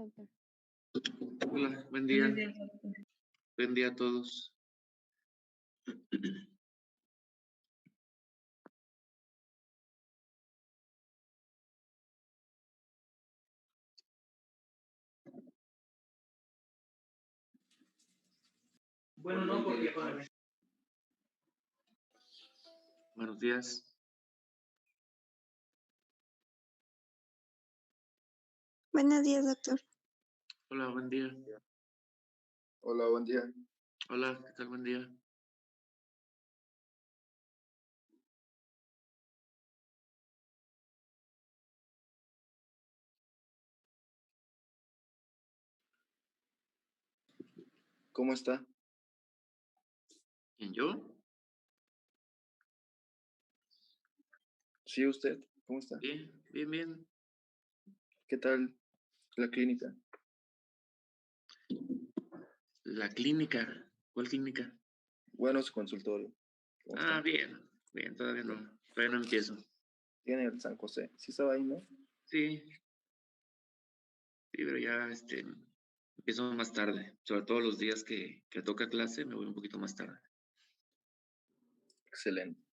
doctor. Hola, buen día. Buen día a todos. Bueno, no, porque Buenos días. Buenos días, doctor. Hola, buen día. Hola, buen día. Hola, ¿qué tal? Buen día. ¿Cómo está? ¿Quién, yo? Sí, usted. ¿Cómo está? Bien, bien, bien. ¿Qué tal la clínica? La clínica. ¿Cuál clínica? Bueno, su consultorio. ¿Cómo está? Bien, bien, todavía no empiezo. Tiene el San José. ¿Sí estaba ahí, no? Sí, pero ya empiezo más tarde. Sobre todo los días que toca clase, me voy un poquito más tarde. Excelente.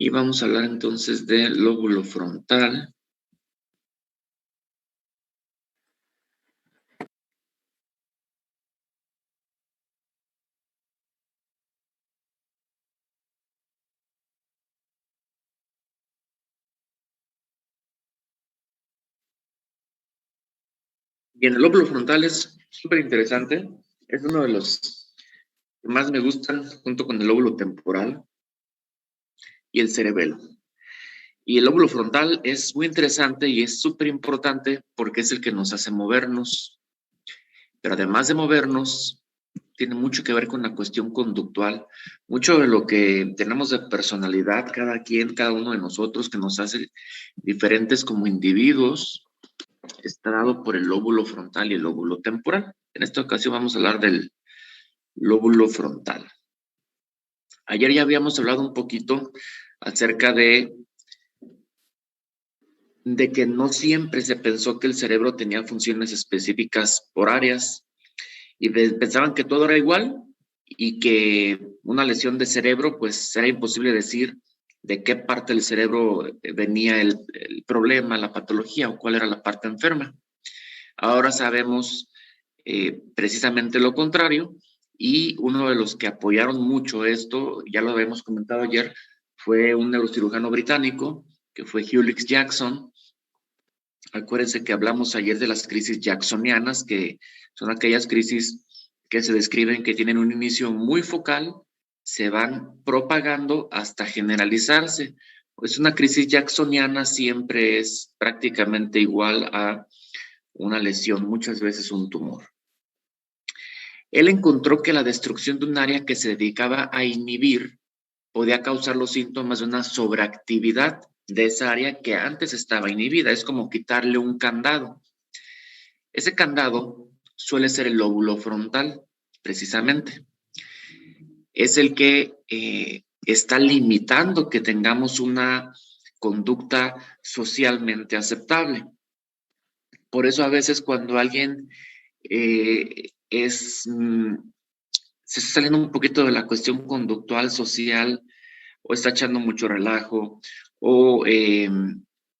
Y vamos a hablar entonces del lóbulo frontal. Bien, el lóbulo frontal es súper interesante. Es uno de los que más me gustan, junto con el lóbulo temporal y el cerebelo. Y el lóbulo frontal es muy interesante y es súper importante porque es el que nos hace movernos. Pero además de movernos, tiene mucho que ver con la cuestión conductual. Mucho de lo que tenemos de personalidad, cada quien, cada uno de nosotros, que nos hace diferentes como individuos, está dado por el lóbulo frontal y el lóbulo temporal. En esta ocasión vamos a hablar del lóbulo frontal. Ayer ya habíamos hablado un poquito acerca de que no siempre se pensó que el cerebro tenía funciones específicas por áreas y pensaban que todo era igual y que una lesión de cerebro pues era imposible decir de qué parte del cerebro venía el problema, la patología o cuál era la parte enferma. Ahora sabemos precisamente lo contrario y uno de los que apoyaron mucho esto, ya lo habíamos comentado ayer, fue un neurocirujano británico que fue Hewlett Jackson. Acuérdense que hablamos ayer de las crisis jacksonianas, que son aquellas crisis que se describen que tienen un inicio muy focal, se van propagando hasta generalizarse. Pues una crisis jacksoniana siempre es prácticamente igual a una lesión, muchas veces un tumor. Él encontró que la destrucción de un área que se dedicaba a inhibir podía causar los síntomas de una sobreactividad de esa área que antes estaba inhibida. Es como quitarle un candado. Ese candado suele ser el lóbulo frontal, precisamente. Es el que está limitando que tengamos una conducta socialmente aceptable. Por eso a veces cuando alguien se está saliendo un poquito de la cuestión conductual social o está echando mucho relajo o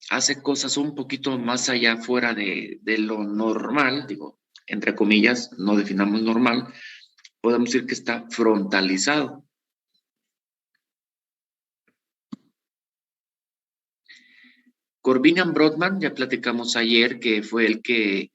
hace cosas un poquito más allá fuera de lo normal, digo, entre comillas, no definamos normal, podemos decir que está frontalizado. Corbinian Brodmann, ya platicamos ayer, que fue el que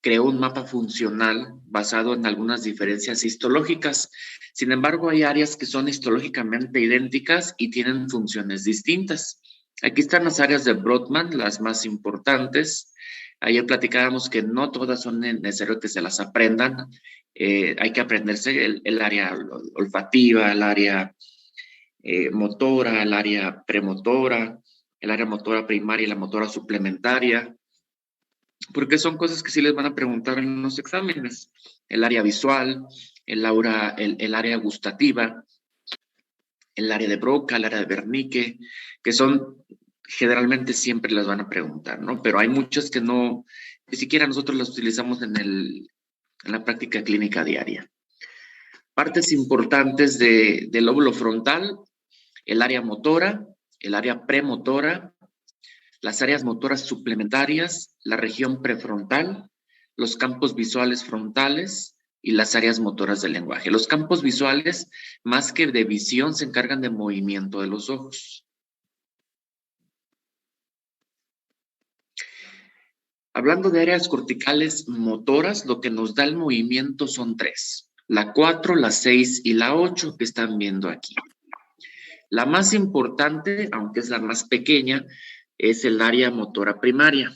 creó un mapa funcional basado en algunas diferencias histológicas. Sin embargo, hay áreas que son histológicamente idénticas y tienen funciones distintas. Aquí están las áreas de Brodmann, las más importantes. Ayer platicábamos que no todas son necesarias que se las aprendan. Hay que aprenderse el área olfativa, el área motora, el área premotora, el área motora primaria y la motora suplementaria, porque son cosas que sí les van a preguntar en los exámenes. El área visual, el área gustativa, el área de Broca, el área de Wernicke, que son, generalmente siempre las van a preguntar, ¿no? Pero hay muchas que no, ni siquiera nosotros las utilizamos en la práctica clínica diaria. Partes importantes del lóbulo frontal: el área motora, el área premotora, las áreas motoras suplementarias, la región prefrontal, los campos visuales frontales y las áreas motoras del lenguaje. Los campos visuales, más que de visión, se encargan de movimiento de los ojos. Hablando de áreas corticales motoras, lo que nos da el movimiento son 3. La 4, la 6 y la 8 que están viendo aquí. La más importante, aunque es la más pequeña, es el área motora primaria.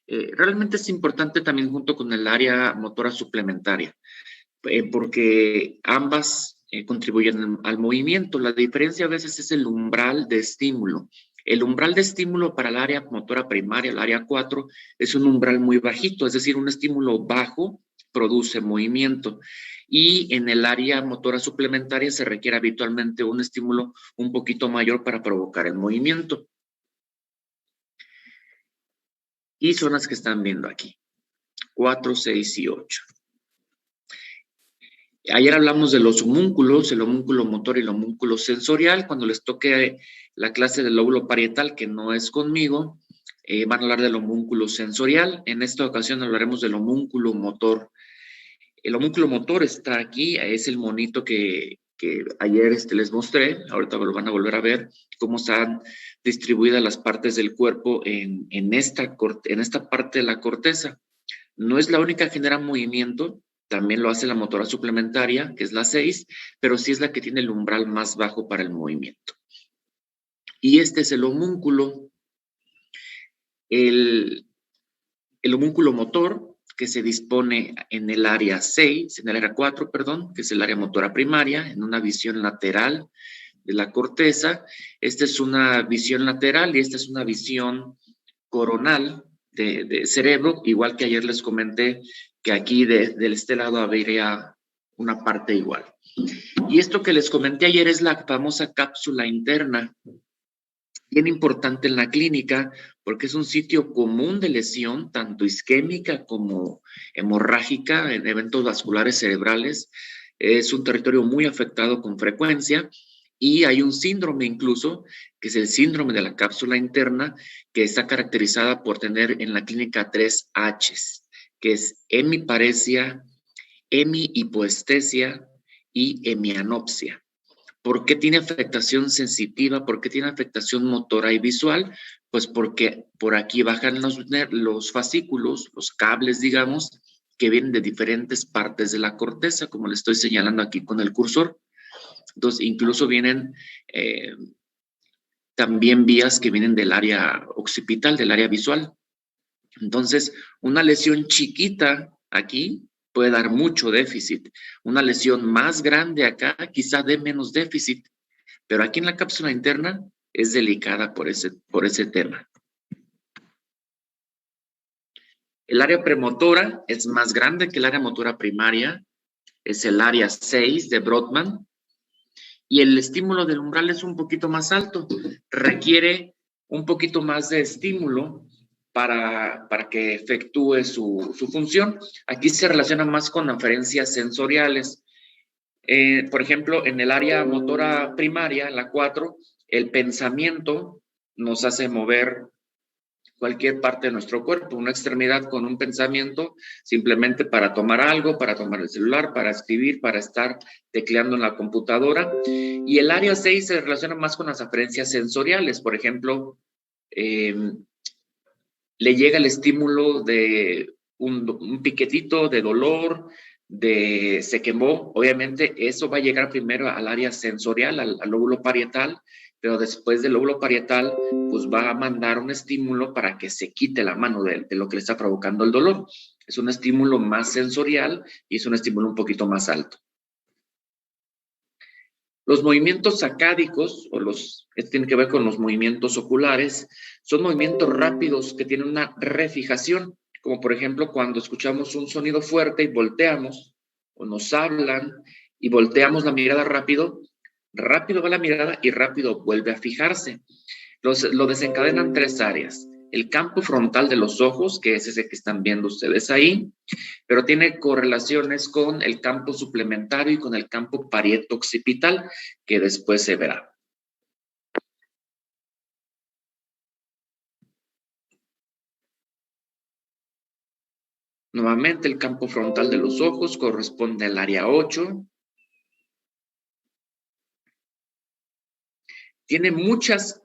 Realmente es importante también junto con el área motora suplementaria, porque ambas contribuyen al movimiento. La diferencia a veces es el umbral de estímulo. El umbral de estímulo para el área motora primaria, el área 4, es un umbral muy bajito, es decir, un estímulo bajo produce movimiento. Y en el área motora suplementaria se requiere habitualmente un estímulo un poquito mayor para provocar el movimiento. Y son las que están viendo aquí, 4, 6 y 8. Ayer hablamos de los homúnculos, el homúnculo motor y el homúnculo sensorial. Cuando les toque la clase del lóbulo parietal, que no es conmigo, van a hablar del homúnculo sensorial. En esta ocasión hablaremos del homúnculo motor. El homúnculo motor está aquí, es el monito que ayer les mostré. Ahorita lo van a volver a ver, cómo están distribuidas las partes del cuerpo en esta parte de la corteza. No es la única que genera movimiento, también lo hace la motora suplementaria, que es la 6, pero sí es la que tiene el umbral más bajo para el movimiento. Y este es el homúnculo. El homúnculo motor, que se dispone en el área 6, en el área 4, perdón, que es el área motora primaria, en una visión lateral de la corteza. Esta es una visión lateral y esta es una visión coronal de cerebro, igual que ayer les comenté que aquí de este lado habría una parte igual. Y esto que les comenté ayer es la famosa cápsula interna, bien importante en la clínica porque es un sitio común de lesión, tanto isquémica como hemorrágica en eventos vasculares cerebrales. Es un territorio muy afectado con frecuencia y hay un síndrome incluso, que es el síndrome de la cápsula interna, que está caracterizada por tener en la clínica 3 H's, que es hemiparesia, hemihipoestesia y hemianopsia. ¿Por qué tiene afectación sensitiva? ¿Por qué tiene afectación motora y visual? Pues porque por aquí bajan los fascículos, los cables, digamos, que vienen de diferentes partes de la corteza, como le estoy señalando aquí con el cursor. Entonces, incluso vienen también vías que vienen del área occipital, del área visual. Entonces, una lesión chiquita aquí puede dar mucho déficit. Una lesión más grande acá quizá dé menos déficit, pero aquí en la cápsula interna es delicada por ese tema. El área premotora es más grande que el área motora primaria, es el área 6 de Brodmann, y el estímulo del umbral es un poquito más alto, requiere un poquito más de estímulo para que efectúe su función. Aquí se relaciona más con aferencias sensoriales. Por ejemplo, en el área motora primaria, la 4, el pensamiento nos hace mover cualquier parte de nuestro cuerpo, una extremidad con un pensamiento simplemente para tomar algo, para tomar el celular, para escribir, para estar tecleando en la computadora. Y el área 6 se relaciona más con las aferencias sensoriales. Por ejemplo, le llega el estímulo de un piquetito de dolor, se quemó. Obviamente eso va a llegar primero al área sensorial, al lóbulo parietal, pero después del lóbulo parietal, pues va a mandar un estímulo para que se quite la mano de lo que le está provocando el dolor. Es un estímulo más sensorial y es un estímulo un poquito más alto. Los movimientos sacádicos, esto tiene que ver con los movimientos oculares, son movimientos rápidos que tienen una refijación, como por ejemplo cuando escuchamos un sonido fuerte y volteamos, o nos hablan y volteamos la mirada rápido, rápido va la mirada y rápido vuelve a fijarse. Lo desencadenan 3 áreas. El campo frontal de los ojos, que es ese que están viendo ustedes ahí, pero tiene correlaciones con el campo suplementario y con el campo parieto-occipital, que después se verá. Nuevamente, el campo frontal de los ojos corresponde al área 8. Tiene muchas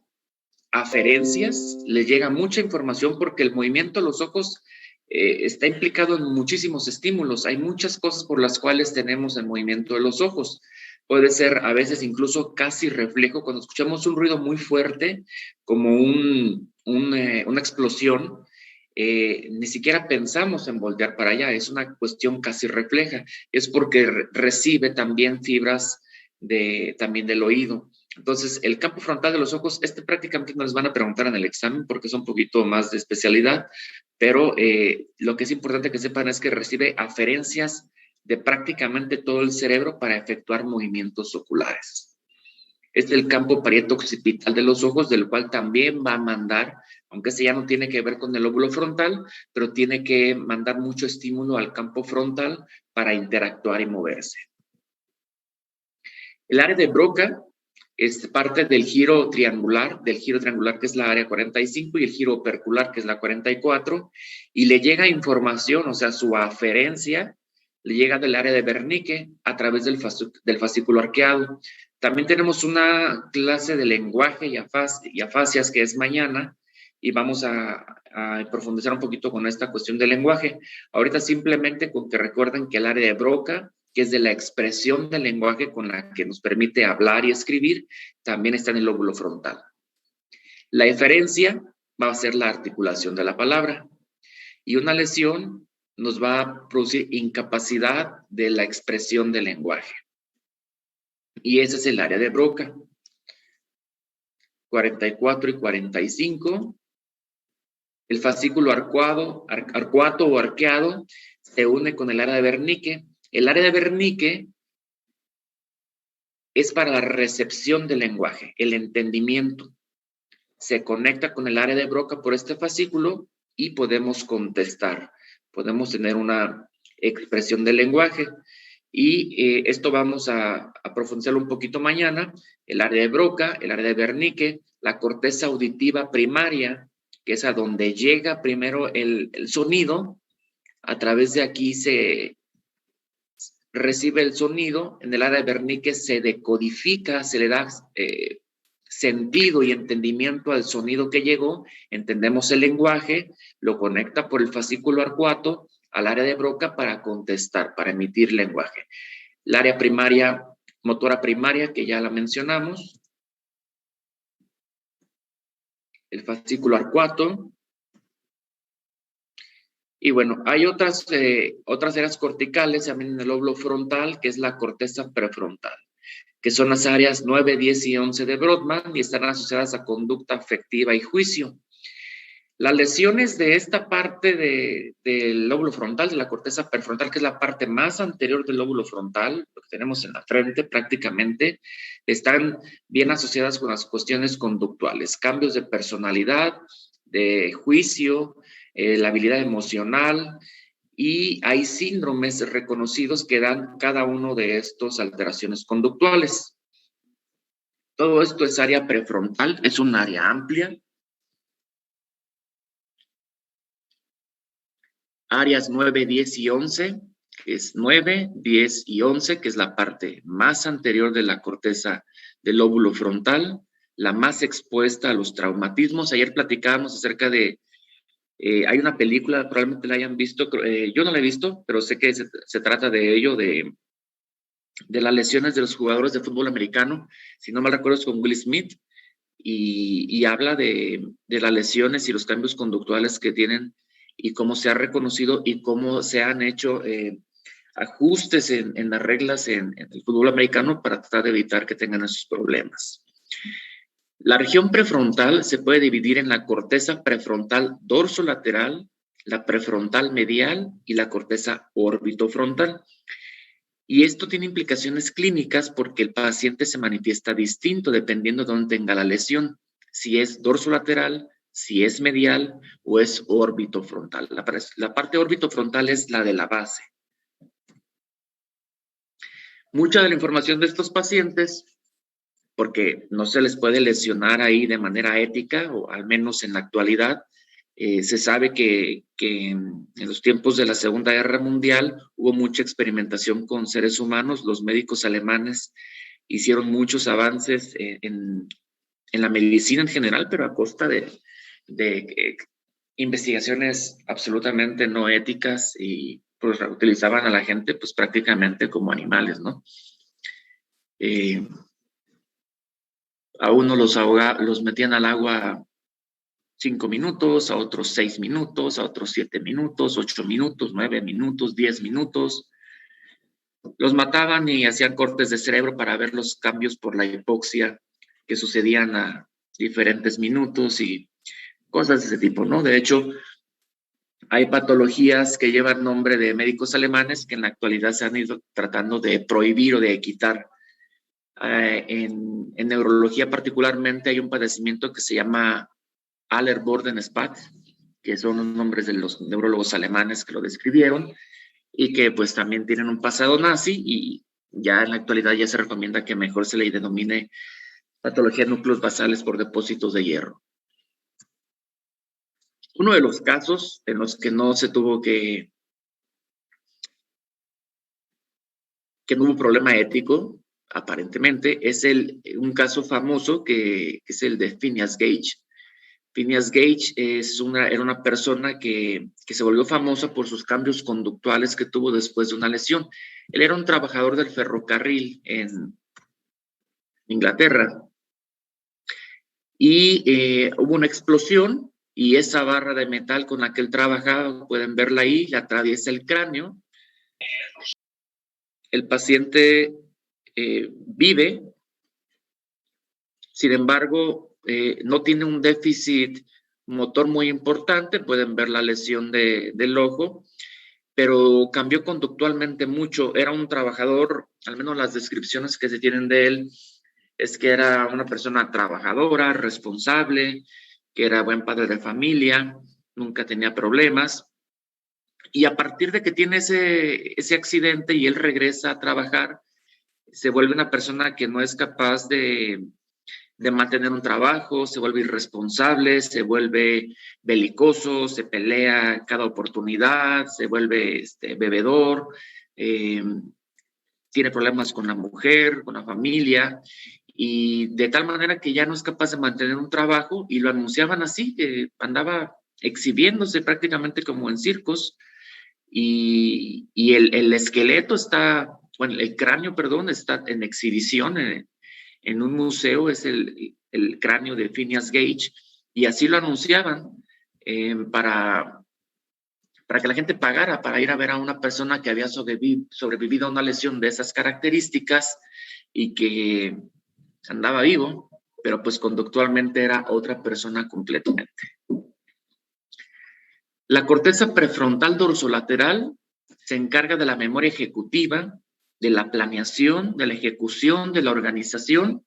aferencias, le llega mucha información porque el movimiento de los ojos está implicado en muchísimos estímulos. Hay muchas cosas por las cuales tenemos el movimiento de los ojos. Puede ser a veces incluso casi reflejo. Cuando escuchamos un ruido muy fuerte, como una explosión, ni siquiera pensamos en voltear para allá. Es una cuestión casi refleja. Es porque recibe también fibras también del oído. Entonces, el campo frontal de los ojos, prácticamente nos van a preguntar en el examen porque es un poquito más de especialidad, pero lo que es importante que sepan es que recibe aferencias de prácticamente todo el cerebro para efectuar movimientos oculares. Es el campo parieto-occipital de los ojos, del cual también va a mandar, aunque ese ya no tiene que ver con el lóbulo frontal, pero tiene que mandar mucho estímulo al campo frontal para interactuar y moverse. El área de Broca es parte del giro triangular que es la área 45 y el giro opercular que es la 44, y le llega información, o sea, su aferencia le llega del área de Wernicke a través del fascículo arqueado. También tenemos una clase de lenguaje y afasias que es mañana, y vamos a profundizar un poquito con esta cuestión del lenguaje. Ahorita simplemente con que recuerden que el área de Broca, que es de la expresión del lenguaje con la que nos permite hablar y escribir, también está en el lóbulo frontal. La eferencia va a ser la articulación de la palabra, y una lesión nos va a producir incapacidad de la expresión del lenguaje. Y ese es el área de Broca. 44 y 45. El fascículo arcuato o arqueado se une con el área de Wernicke. El área de Wernicke es para la recepción del lenguaje, el entendimiento. Se conecta con el área de Broca por este fascículo y podemos contestar. Podemos tener una expresión del lenguaje. Y esto vamos a profundizarlo un poquito mañana. El área de Broca, el área de Wernicke, la corteza auditiva primaria, que es a donde llega primero el sonido. A través de aquí se recibe el sonido, en el área de Wernicke se decodifica, se le da sentido y entendimiento al sonido que llegó, entendemos el lenguaje, lo conecta por el fascículo arcuato al área de Broca para contestar, para emitir lenguaje. El área primaria, motora primaria, que ya la mencionamos, el fascículo arcuato. Y bueno, hay otras áreas corticales también en el lóbulo frontal, que es la corteza prefrontal, que son las áreas 9, 10 y 11 de Brodmann y están asociadas a conducta afectiva y juicio. Las lesiones de esta parte del lóbulo frontal, de la corteza prefrontal, que es la parte más anterior del lóbulo frontal, lo que tenemos en la frente prácticamente, están bien asociadas con las cuestiones conductuales, cambios de personalidad, de juicio, la habilidad emocional, y hay síndromes reconocidos que dan cada uno de estos alteraciones conductuales. Todo esto es área prefrontal, es un área amplia. Áreas 9, 10 y 11, que es 9, 10 y 11, que es la parte más anterior de la corteza del lóbulo frontal, la más expuesta a los traumatismos. Ayer platicábamos acerca de hay una película, probablemente la hayan visto, yo no la he visto, pero sé que se trata de ello, de las lesiones de los jugadores de fútbol americano, si no mal recuerdo es con Will Smith, y habla de las lesiones y los cambios conductuales que tienen y cómo se ha reconocido y cómo se han hecho ajustes en las reglas en el fútbol americano para tratar de evitar que tengan esos problemas. La región prefrontal se puede dividir en la corteza prefrontal dorsolateral, la prefrontal medial y la corteza orbitofrontal. Y esto tiene implicaciones clínicas porque el paciente se manifiesta distinto dependiendo de dónde tenga la lesión, si es dorsolateral, si es medial o es orbitofrontal. La parte orbitofrontal es la de la base. Mucha de la información de estos pacientes, porque no se les puede lesionar ahí de manera ética, o al menos en la actualidad, se sabe que en los tiempos de la Segunda Guerra Mundial hubo mucha experimentación con seres humanos. Los médicos alemanes hicieron muchos avances en la medicina en general, pero a costa de investigaciones absolutamente no éticas, y pues utilizaban a la gente pues prácticamente como animales, ¿no? A uno los metían al agua 5 minutos, a otros 6 minutos, a otros 7 minutos, 8 minutos, 9 minutos, 10 minutos. Los mataban y hacían cortes de cerebro para ver los cambios por la hipoxia que sucedían a diferentes minutos y cosas de ese tipo, ¿no? De hecho, hay patologías que llevan nombre de médicos alemanes que en la actualidad se han ido tratando de prohibir o de quitar. En neurología particularmente hay un padecimiento que se llama Aller-Borden-Spatz, que son los nombres de los neurólogos alemanes que lo describieron y que pues también tienen un pasado nazi, y ya en la actualidad ya se recomienda que mejor se le denomine patología de núcleos basales por depósitos de hierro. Uno de los casos en los que no se tuvo que no hubo problema ético, aparentemente, es un caso famoso que es el de Phineas Gage. Phineas Gage era una persona que se volvió famosa por sus cambios conductuales que tuvo después de una lesión. Él era un trabajador del ferrocarril en Inglaterra y hubo una explosión y esa barra de metal con la que él trabajaba, pueden verla ahí, le atraviesa el cráneo. El paciente vive, sin embargo, no tiene un déficit motor muy importante, pueden ver la lesión del ojo, pero cambió conductualmente mucho. Era un trabajador, al menos las descripciones que se tienen de él, es que era una persona trabajadora, responsable, que era buen padre de familia, nunca tenía problemas. Y a partir de que tiene ese accidente y él regresa a trabajar, se vuelve una persona que no es capaz de mantener un trabajo, se vuelve irresponsable, se vuelve belicoso, se pelea cada oportunidad, se vuelve bebedor, tiene problemas con la mujer, con la familia, y de tal manera que ya no es capaz de mantener un trabajo, y lo anunciaban así, que andaba exhibiéndose prácticamente como en circos, y el esqueleto está, bueno, el cráneo, perdón, está en exhibición en un museo, es el cráneo de Phineas Gage, y así lo anunciaban para que la gente pagara para ir a ver a una persona que había sobrevivido a una lesión de esas características y que andaba vivo, pero pues conductualmente era otra persona completamente. La corteza prefrontal dorsolateral se encarga de la memoria ejecutiva, de la planeación, de la ejecución, de la organización,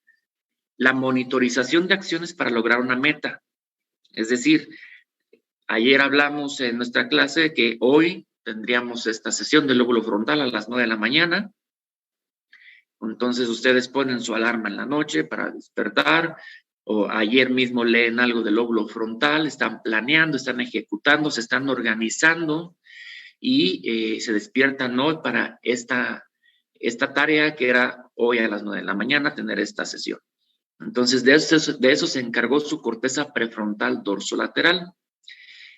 la monitorización de acciones para lograr una meta. Es decir, ayer hablamos en nuestra clase de que hoy tendríamos esta sesión del lóbulo frontal a las 9 de la mañana. Entonces ustedes ponen su alarma en la noche para despertar, o ayer mismo leen algo del lóbulo frontal, están planeando, están ejecutando, se están organizando y se despiertan hoy para esta tarea que era hoy a las 9 de la mañana tener esta sesión. Entonces de eso se encargó su corteza prefrontal dorsolateral.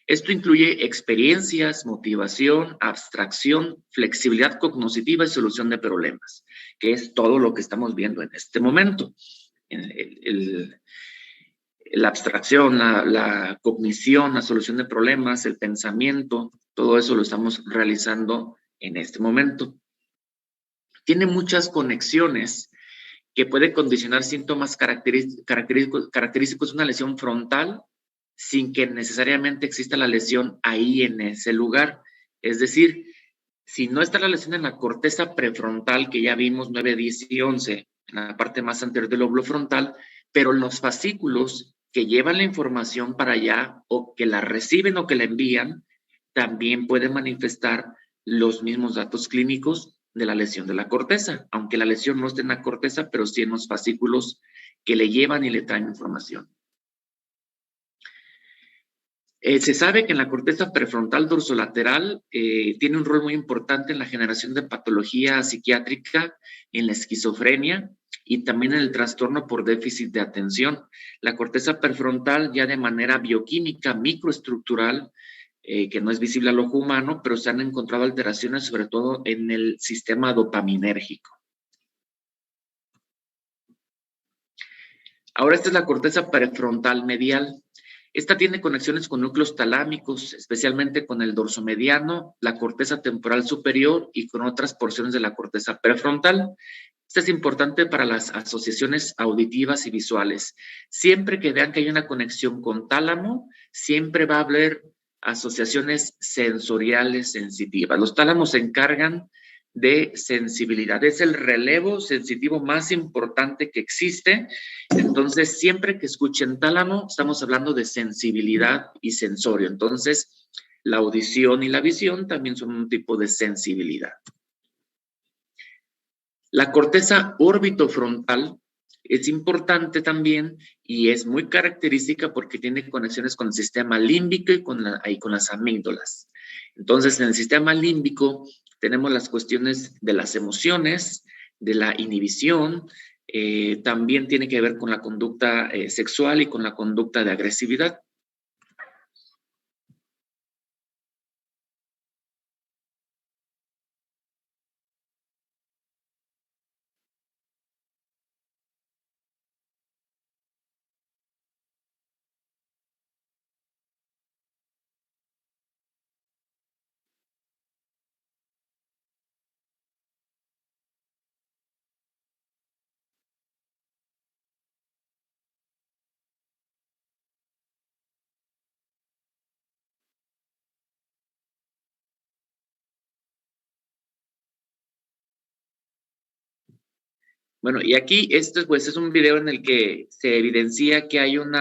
Esto incluye experiencias, motivación, abstracción, flexibilidad cognitiva y solución de problemas, que es todo lo que estamos viendo en este momento. La abstracción, la cognición, la solución de problemas, el pensamiento, todo eso lo estamos realizando en este momento. tiene muchas conexiones que puede condicionar síntomas característicos de una lesión frontal sin que necesariamente exista la lesión ahí en ese lugar. Es decir, si no está la lesión en la corteza prefrontal, que ya vimos 9, 10 y 11, en la parte más anterior del lóbulo frontal, pero en los fascículos que llevan la información para allá o que la reciben o que la envían, también pueden manifestar los mismos datos clínicos de la lesión de la corteza, aunque la lesión no esté en la corteza, pero sí en los fascículos que le llevan y le traen información. Se sabe que en la corteza prefrontal dorsolateral tiene un rol muy importante en la generación de patología psiquiátrica, en la esquizofrenia y también en el trastorno por déficit de atención. La corteza prefrontal ya de manera bioquímica, microestructural, que no es visible al ojo humano, pero se han encontrado alteraciones sobre todo en el sistema dopaminérgico. Ahora esta es la corteza prefrontal medial. Esta tiene conexiones con núcleos talámicos, especialmente con el dorso mediano, la corteza temporal superior y con otras porciones de la corteza prefrontal. Esto es importante para las asociaciones auditivas y visuales. Siempre que vean que hay una conexión con tálamo, siempre va a haber asociaciones sensoriales sensitivas. Los tálamos se encargan de sensibilidad. Es el relevo sensitivo más importante que existe. Entonces, siempre que escuchen tálamo, estamos hablando de sensibilidad y sensorio. Entonces, la audición y la visión también son un tipo de sensibilidad. La corteza orbitofrontal es importante también y es muy característica porque tiene conexiones con el sistema límbico y con las amígdalas. Entonces, en el sistema límbico tenemos las cuestiones de las emociones, de la inhibición, también tiene que ver con la conducta sexual y con la conducta de agresividad. Bueno, y aquí este pues, es un video en el que se evidencia que hay un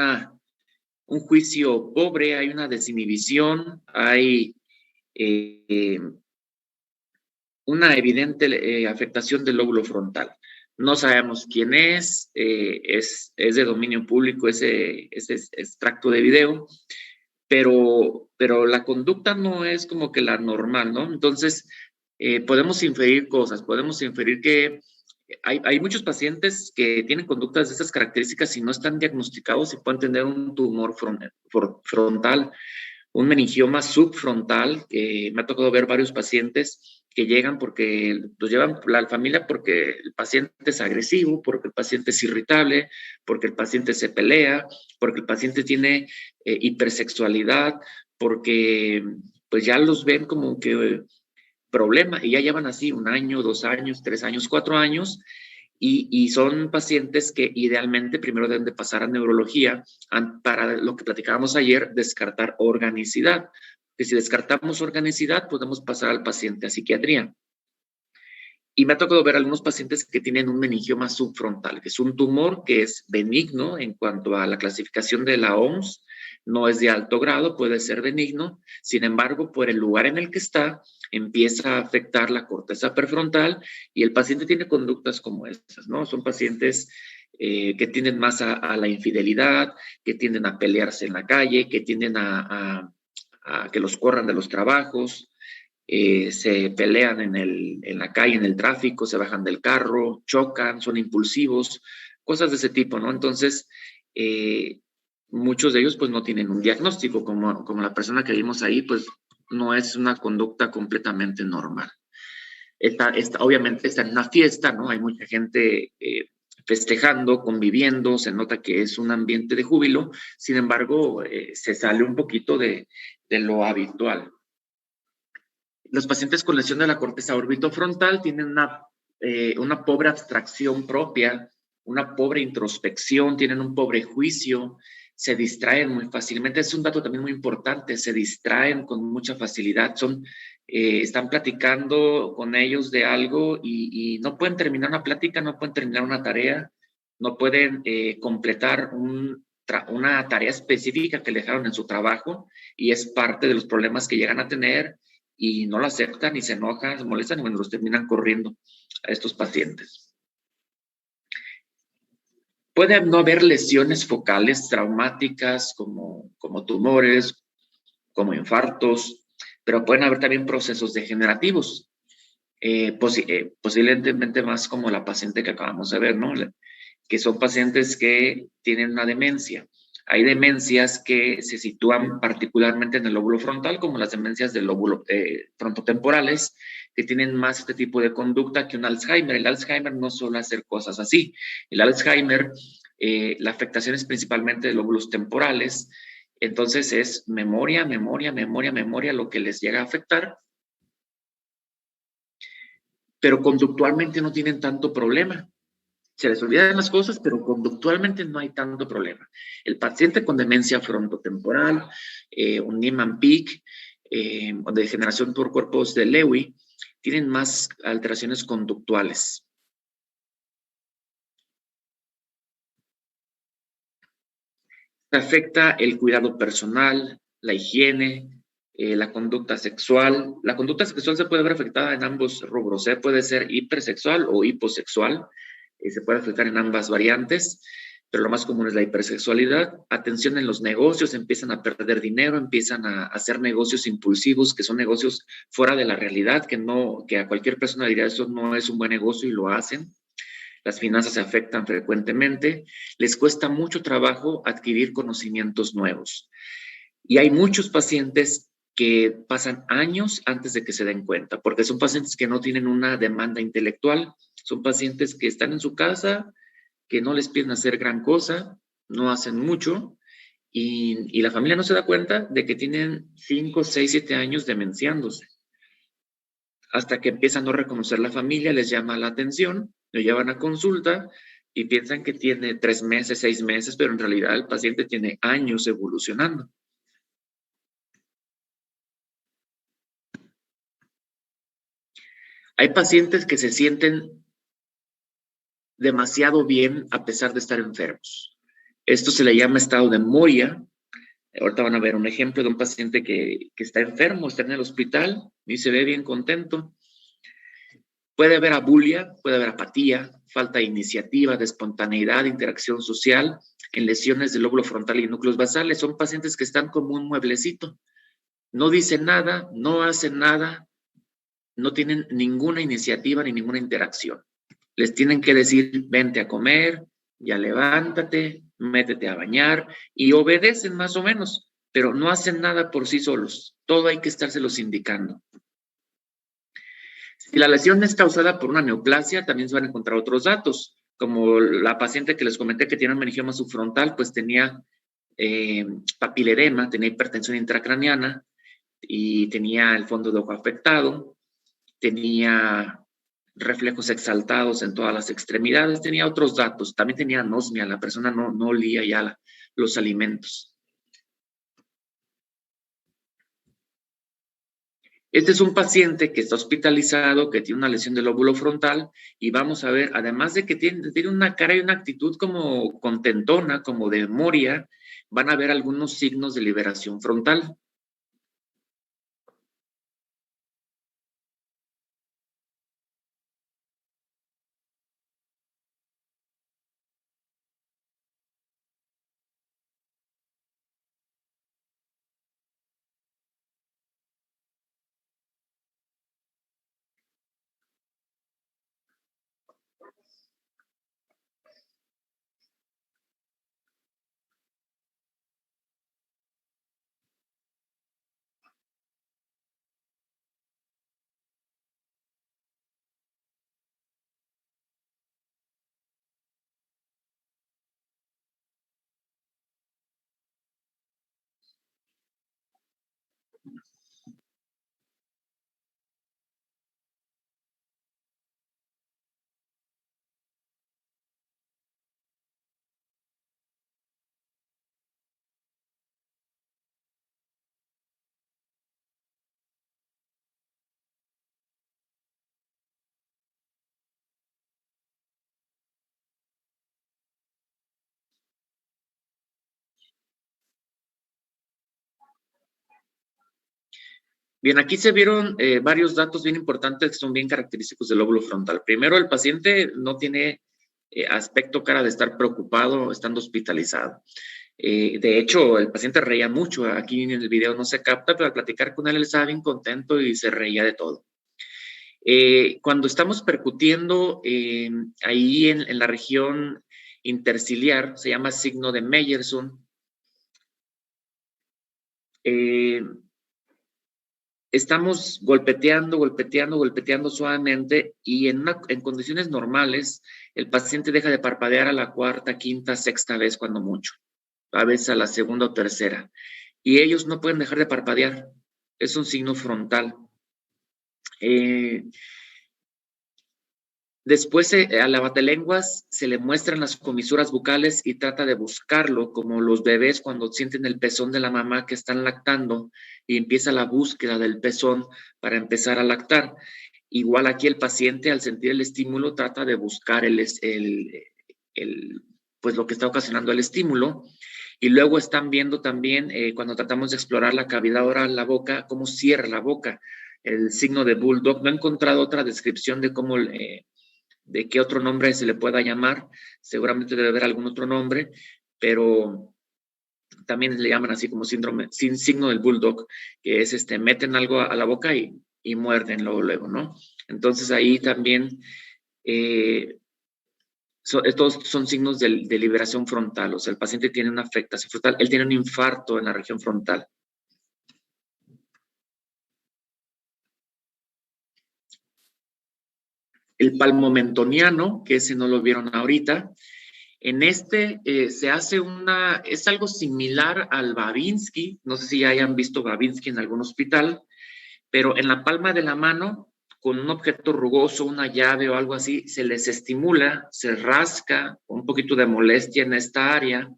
juicio pobre, hay una desinhibición, hay una evidente afectación del lóbulo frontal. No sabemos quién es de dominio público ese extracto de video, pero la conducta no es como que la normal, ¿no? Entonces, podemos inferir cosas, podemos inferir que hay muchos pacientes que tienen conductas de estas características y no están diagnosticados y pueden tener un tumor frontal, un meningioma subfrontal, que me ha tocado ver varios pacientes que llegan porque los llevan la familia porque el paciente es agresivo, porque el paciente es irritable, porque el paciente se pelea, porque el paciente tiene hipersexualidad, porque pues ya los ven como que problema y ya llevan así 1 año, 2 años, 3 años, 4 años y son pacientes que idealmente primero deben de pasar a neurología para lo que platicábamos ayer, descartar organicidad. Que si descartamos organicidad, podemos pasar al paciente a psiquiatría. Y me ha tocado ver algunos pacientes que tienen un meningioma subfrontal, que es un tumor que es benigno en cuanto a la clasificación de la OMS, no es de alto grado, puede ser benigno, sin embargo, por el lugar en el que está, empieza a afectar la corteza prefrontal y el paciente tiene conductas como estas, ¿no? Son pacientes que tienden más a la infidelidad, que tienden a pelearse en la calle, que tienden a que los corran de los trabajos, se pelean en la calle, en el tráfico, se bajan del carro, chocan, son impulsivos, cosas de ese tipo, ¿no? Entonces, muchos de ellos pues no tienen un diagnóstico, como la persona que vimos ahí, pues no es una conducta completamente normal. Obviamente está en una fiesta, ¿no? Hay mucha gente festejando, conviviendo, se nota que es un ambiente de júbilo, sin embargo, se sale un poquito de lo habitual. Los pacientes con lesión de la corteza orbitofrontal tienen una una pobre abstracción propia, una pobre introspección, tienen un pobre juicio, se distraen muy fácilmente. Es un dato también muy importante, se distraen con mucha facilidad, están platicando con ellos de algo y no pueden terminar una plática, no pueden terminar una tarea, no pueden completar una tarea específica que dejaron en su trabajo, y es parte de los problemas que llegan a tener, y no lo aceptan y se enojan, se molestan y bueno, los terminan corriendo a estos pacientes. Puede no haber lesiones focales traumáticas como tumores, como infartos, pero pueden haber también procesos degenerativos, posiblemente más como la paciente que acabamos de ver, ¿no? Que son pacientes que tienen una demencia. Hay demencias que se sitúan particularmente en el lóbulo frontal, como las demencias del lóbulo frontotemporales, que tienen más este tipo de conducta que un Alzheimer. El Alzheimer no suele hacer cosas así. El Alzheimer, la afectación es principalmente de lóbulos temporales, entonces es memoria, memoria, memoria, memoria lo que les llega a afectar, pero conductualmente no tienen tanto problema. Se les olvidan las cosas, pero conductualmente no hay tanto problema. El paciente con demencia frontotemporal, un Niemann-Pick, o degeneración por cuerpos de Lewy, tienen más alteraciones conductuales. Afecta el cuidado personal, la higiene, la conducta sexual. La conducta sexual se puede ver afectada en ambos rubros, puede ser hipersexual o hiposexual, se puede afectar en ambas variantes, pero lo más común es la hipersexualidad. Atención en los negocios, empiezan a perder dinero, empiezan a hacer negocios impulsivos, que son negocios fuera de la realidad, que a cualquier persona diría eso no es un buen negocio y lo hacen. Las finanzas se afectan frecuentemente, les cuesta mucho trabajo adquirir conocimientos nuevos. Y hay muchos pacientes que pasan años antes de que se den cuenta, porque son pacientes que no tienen una demanda intelectual, son pacientes que están en su casa, que no les piden hacer gran cosa, no hacen mucho, y la familia no se da cuenta de que tienen 5, 6, 7 años demenciándose. Hasta que empiezan a no reconocer la familia, les llama la atención, lo llevan a consulta y piensan que tiene 3 meses, 6 meses, pero en realidad el paciente tiene años evolucionando. Hay pacientes que se sienten demasiado bien a pesar de estar enfermos. Esto se le llama estado de Moria. Ahorita van a ver un ejemplo de un paciente que está enfermo, está en el hospital y se ve bien contento. Puede haber abulia, puede haber apatía, falta de iniciativa, de espontaneidad, de interacción social, en lesiones del lóbulo frontal y núcleos basales. Son pacientes que están como un mueblecito. No dicen nada, no hacen nada, no tienen ninguna iniciativa ni ninguna interacción. Les tienen que decir, vente a comer, ya levántate, métete a bañar, y obedecen más o menos, pero no hacen nada por sí solos. Todo hay que estárselos indicando. Si la lesión es causada por una neoplasia, también se van a encontrar otros datos, como la paciente que les comenté que tiene un meningioma subfrontal, pues tenía papiledema, tenía hipertensión intracraniana y tenía el fondo de ojo afectado, tenía reflejos exaltados en todas las extremidades, tenía otros datos, también tenía anosmia, la persona no olía ya los alimentos. Este es un paciente que está hospitalizado, que tiene una lesión del lóbulo frontal, y vamos a ver, además de que tiene una cara y una actitud como contentona, como de Moria, van a ver algunos signos de liberación frontal. Bien, aquí se vieron varios datos bien importantes que son bien característicos del lóbulo frontal. Primero, el paciente no tiene aspecto cara de estar preocupado estando hospitalizado. De hecho, el paciente reía mucho. Aquí en el video no se capta, pero al platicar con él estaba bien contento y se reía de todo. Cuando estamos percutiendo ahí en la región interciliar, se llama signo de Meyerson. Estamos golpeteando suavemente y en condiciones normales el paciente deja de parpadear a la cuarta, quinta, sexta vez cuando mucho, a veces a la segunda o tercera. Y ellos no pueden dejar de parpadear, es un signo frontal. Después a la batelenguas se le muestran las comisuras bucales y trata de buscarlo, como los bebés cuando sienten el pezón de la mamá que están lactando y empieza la búsqueda del pezón para empezar a lactar. Igual aquí el paciente al sentir el estímulo trata de buscar pues lo que está ocasionando el estímulo. Y luego están viendo también cuando tratamos de explorar la cavidad oral, la boca, cómo cierra la boca, el signo de bulldog. No he encontrado otra descripción de cómo de qué otro nombre se le pueda llamar, seguramente debe haber algún otro nombre, pero también le llaman así como síndrome, sin signo del bulldog, que es meten algo a la boca y muerden luego, ¿no? Entonces ahí también estos son signos de liberación frontal, o sea, el paciente tiene una afectación frontal, él tiene un infarto en la región frontal. El palmomentoniano, que ese no lo vieron ahorita, en se hace es algo similar al Babinski, no sé si ya hayan visto Babinski en algún hospital, pero en la palma de la mano, con un objeto rugoso, una llave o algo así, se les estimula, se rasca, un poquito de molestia en esta área,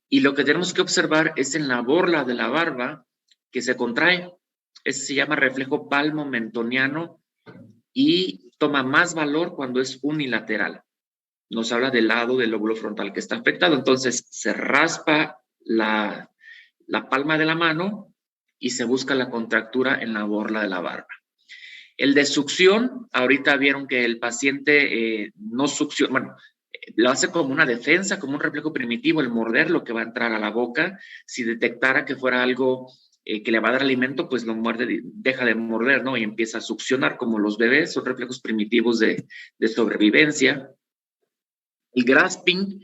y lo que tenemos que observar es en la borla de la barba que se contrae. Ese se llama reflejo palmomentoniano y toma más valor cuando es unilateral. Nos habla del lado del lóbulo frontal que está afectado. Entonces se raspa la palma de la mano y se busca la contractura en la borla de la barba. El de succión, ahorita vieron que el paciente no succiona, bueno, lo hace como una defensa, como un reflejo primitivo, el morder lo que va a entrar a la boca. Si detectara que fuera algo que le va a dar alimento, pues lo muerde, deja de morder, ¿no? Y empieza a succionar como los bebés, son reflejos primitivos de sobrevivencia. El grasping,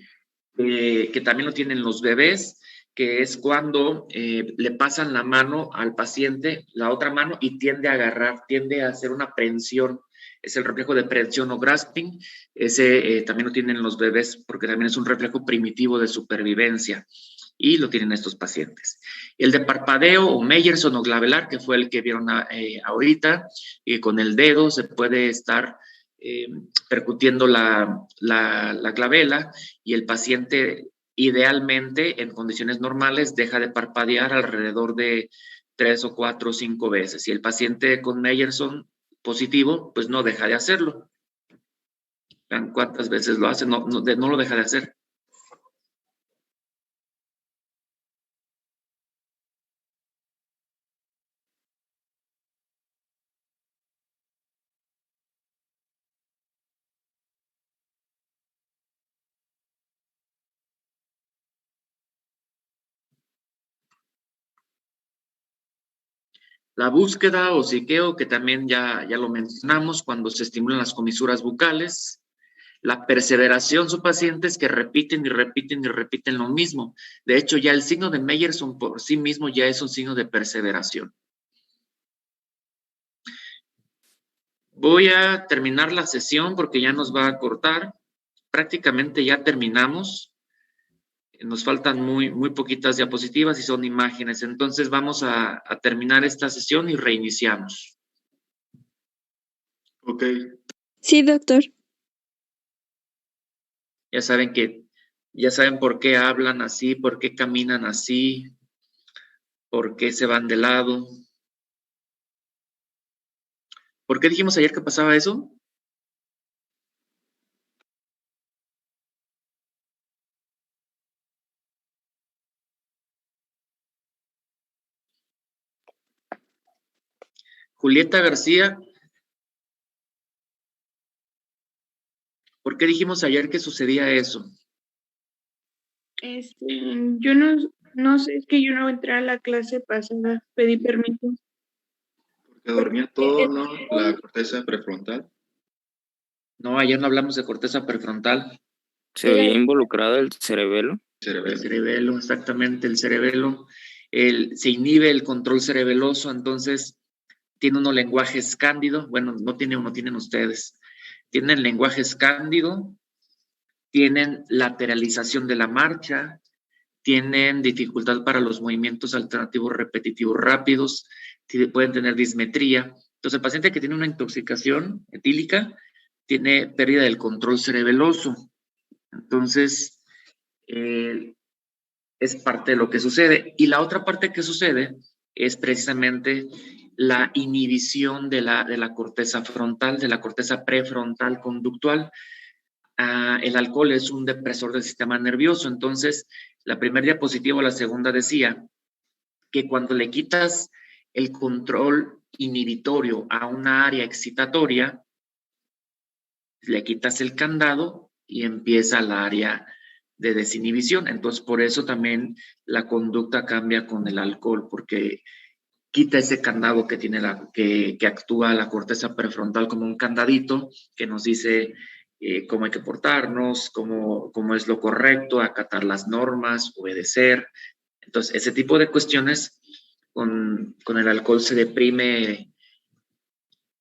que también lo tienen los bebés, que es cuando le pasan la mano al paciente, la otra mano, y tiende a agarrar, tiende a hacer una prensión. Es el reflejo de prensión o grasping. Ese también lo tienen los bebés porque también es un reflejo primitivo de supervivencia y lo tienen estos pacientes. El de parpadeo o Meyerson o glabelar, que fue el que vieron ahorita, con el dedo se puede estar percutiendo la glabela y el paciente idealmente en condiciones normales deja de parpadear alrededor de 3 o 4 o 5 veces. Y el paciente con Meyerson positivo, pues no deja de hacerlo. Vean cuántas veces lo hace, no lo deja de hacer. La búsqueda o siqueo, que también ya lo mencionamos, cuando se estimulan las comisuras bucales. La perseveración son pacientes que repiten y repiten y repiten lo mismo. De hecho, ya el signo de Meyerson por sí mismo ya es un signo de perseveración. Voy a terminar la sesión porque ya nos va a cortar. Prácticamente ya terminamos. Nos faltan muy poquitas diapositivas y son imágenes. Entonces vamos a terminar esta sesión y reiniciamos. Ok. Sí, doctor. Ya saben por qué hablan así, por qué caminan así, por qué se van de lado. ¿Por qué dijimos ayer que pasaba eso? Julieta García, ¿por qué dijimos ayer que sucedía eso? Yo no sé, es que yo no entré a la clase pasada, pedí permiso. Porque dormía todo, ¿no? La corteza prefrontal. No, ayer no hablamos de corteza prefrontal. ¿Se veía involucrado el cerebelo? El Cerebelo. cerebelo, exactamente, el cerebelo. Se inhibe el control cerebeloso, entonces tiene unos lenguajes cándido. Bueno, no tienen ustedes. Tienen lenguaje cándido, tienen lateralización de la marcha, tienen dificultad para los movimientos alternativos repetitivos rápidos, pueden tener dismetría. Entonces, el paciente que tiene una intoxicación etílica tiene pérdida del control cerebeloso. Entonces, es parte de lo que sucede. Y la otra parte que sucede es precisamente la inhibición de la corteza frontal, de la corteza prefrontal conductual. El alcohol es un depresor del sistema nervioso. Entonces, la primera diapositiva o la segunda decía que cuando le quitas el control inhibitorio a una área excitatoria, le quitas el candado y empieza el área de desinhibición. Entonces, por eso también la conducta cambia con el alcohol, porque quita ese candado que tiene que actúa la corteza prefrontal como un candadito que nos dice cómo hay que portarnos, cómo es lo correcto, acatar las normas, obedecer. Entonces, ese tipo de cuestiones, con el alcohol se deprime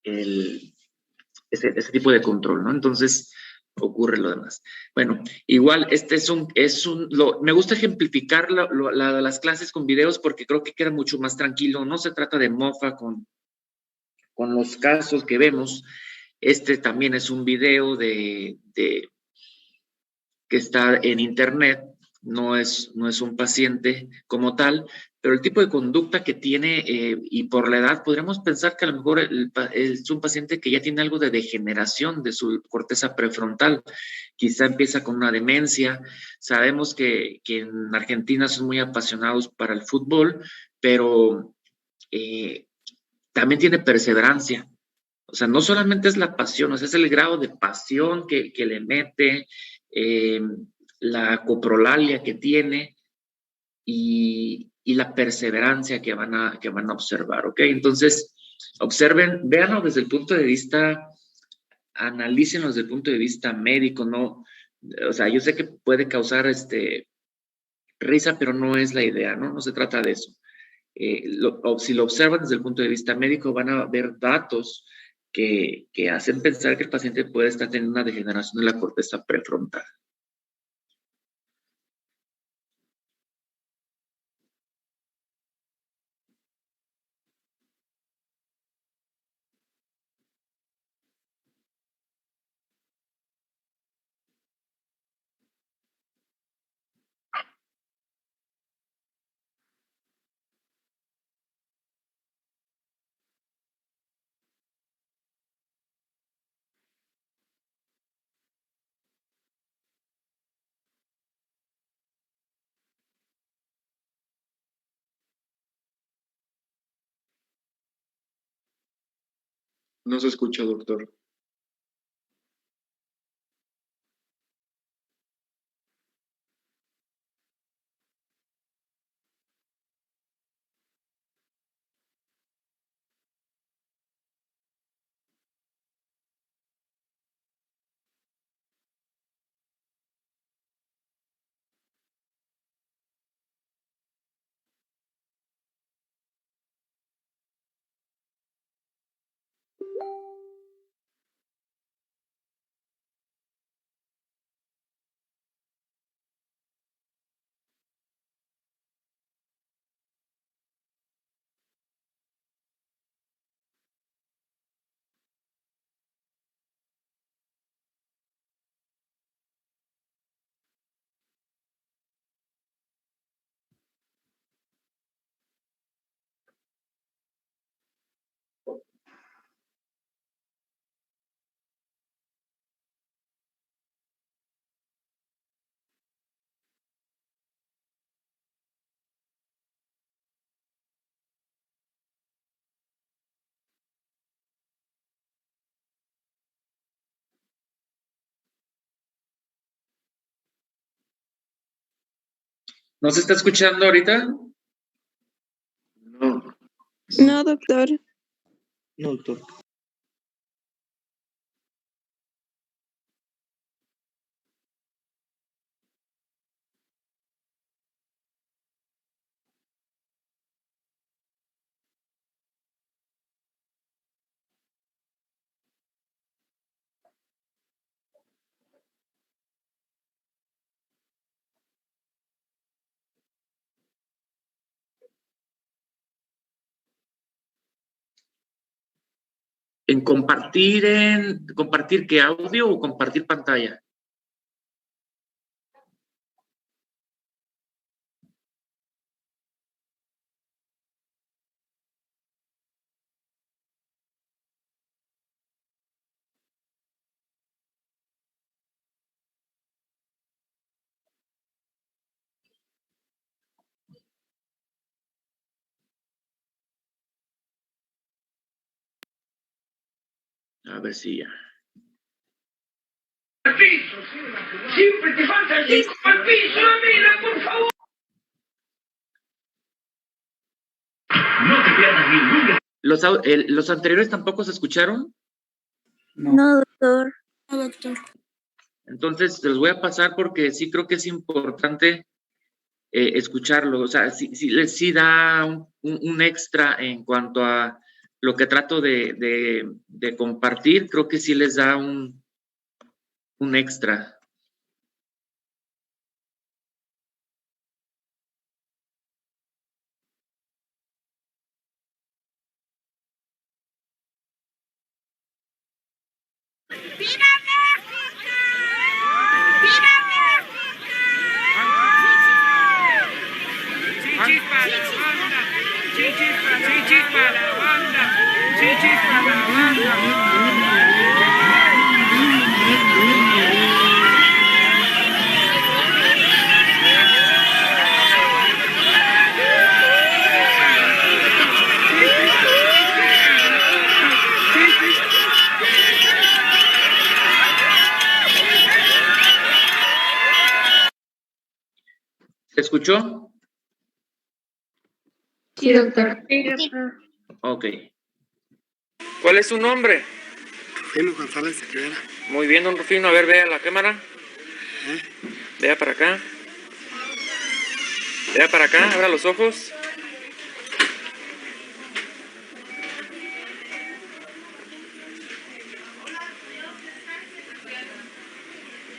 ese tipo de control, ¿no? Entonces, ocurre lo demás. Bueno, igual, me gusta ejemplificar las clases con videos porque creo que queda mucho más tranquilo. No se trata de mofa con los casos que vemos. Este también es un video que está en internet, no es un paciente como tal, pero el tipo de conducta que tiene y por la edad, podríamos pensar que a lo mejor es un paciente que ya tiene algo de degeneración de su corteza prefrontal. Quizá empieza con una demencia. Sabemos que en Argentina son muy apasionados para el fútbol, pero también tiene perseverancia. O sea, no solamente es la pasión, o sea, es el grado de pasión que le mete, eh, la coprolalia que tiene y la perseverancia que van a observar, ¿ok? Entonces, observen, véanlo desde el punto de vista, analícenlo desde el punto de vista médico, ¿no? O sea, yo sé que puede causar risa, pero no es la idea, ¿no? No se trata de eso. Si lo observan desde el punto de vista médico, van a ver datos que hacen pensar que el paciente puede estar teniendo una degeneración de la corteza prefrontal. No se escucha, doctor. ¿No se está escuchando ahorita? No. No, doctor. No, doctor. ¿Compartir qué audio o compartir pantalla? A ver si ya. Al piso. Siempre te falta el disco al piso, mira, por favor. No te pierdas ningún. ¿Los anteriores tampoco se escucharon? No, doctor. No, doctor. Entonces, se los voy a pasar porque sí creo que es importante escucharlo. O sea, sí da un extra en cuanto a lo que trato de compartir. Creo que sí les da un extra. ¡Viva México! ¡Viva México! Chichis para la banda. Chichis para la banda. Chichis para la banda. ¿Se escuchó? Sí, doctor. Ok. ¿Cuál es su nombre? Rufino González de Rivera. Muy bien, don Rufino. A ver, vea la cámara. Vea para acá. Vea para acá, abra los ojos.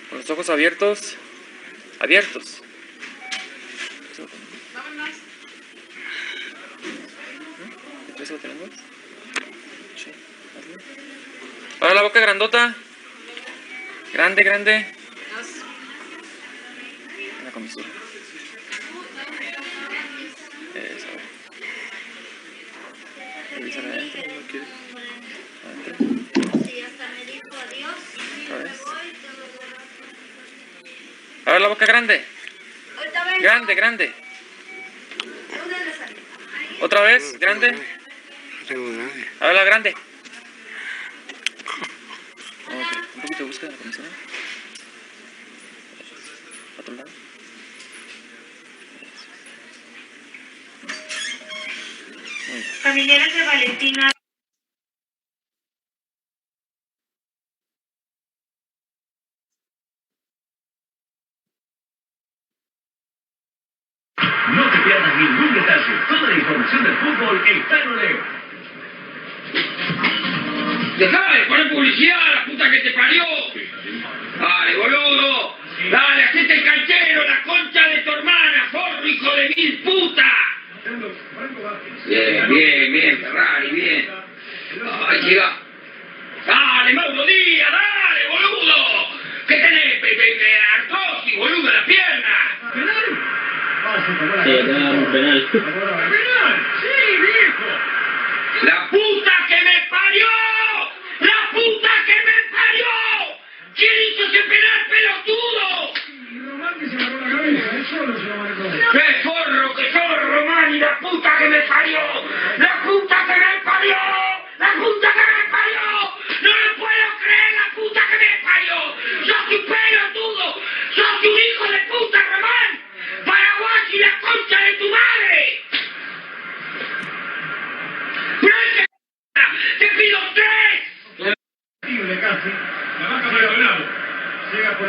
Con los ojos abiertos. Abiertos. ¿Eso lo tenemos? Sí. Ahora la boca grandota. Grande, grande. La comisura. Eso. Revísala adentro. ¿No quieres? Adentro. Sí, hasta me dijo adiós. Otra vez. Ahora la boca grande. Grande, grande. Otra vez, grande. Ahora la grande. Ok, un poquito de búsqueda de la comisura. Otro lado. Familiares de Valentina. No te pierdas ningún detalle. Toda la información del fútbol está en Oleo. ¡Dejá de poner publicidad, la puta que te parió! ¡Dale, boludo! ¡Dale, hacete el canchero, la concha de tu hermana, forro, hijo de mil puta! Bien, bien, bien, Ferrari, bien. Ahí llega. ¡Dale, Mauro Díaz, dale, boludo! ¿Qué tenés? Artrosis, boludo, en la pierna. Penal. ¡Penal! ¡Sí, viejo! ¡La puta que me parió! ¡La puta que me parió! ¿Quién hizo ese penal, pelotudo? Román que se agarró la cabeza, él solo se lo marcó. ¡Qué forro que sos, Román! ¡Y la puta que me parió! ¡La puta que me parió! ¡La puta que me parió! ¡No lo puedo creer, la puta que me parió! ¡Sos un pelotudo! ¡Sos un hijo de puta, Román! ¡Paraguayo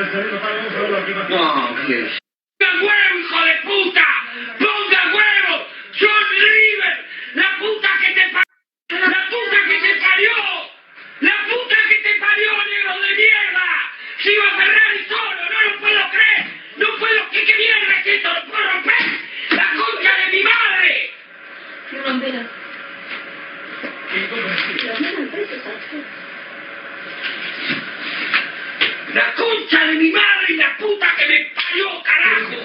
No, ¿qué? ¡Ponga huevo, hijo de puta! ¡Ponga huevo! ¡Son River! ¡La puta que te parió! ¡La puta que te parió! ¡La puta que te parió, negro de mierda! ¡Se iba a Ferrari solo! ¡No lo puedo creer! ¡No puedo! ¿Qué mierda es esto? ¡Lo puedo romper! ¡La concha de mi madre! ¿Qué romperá? ¡La concha de mi madre y la puta que me parió, carajo!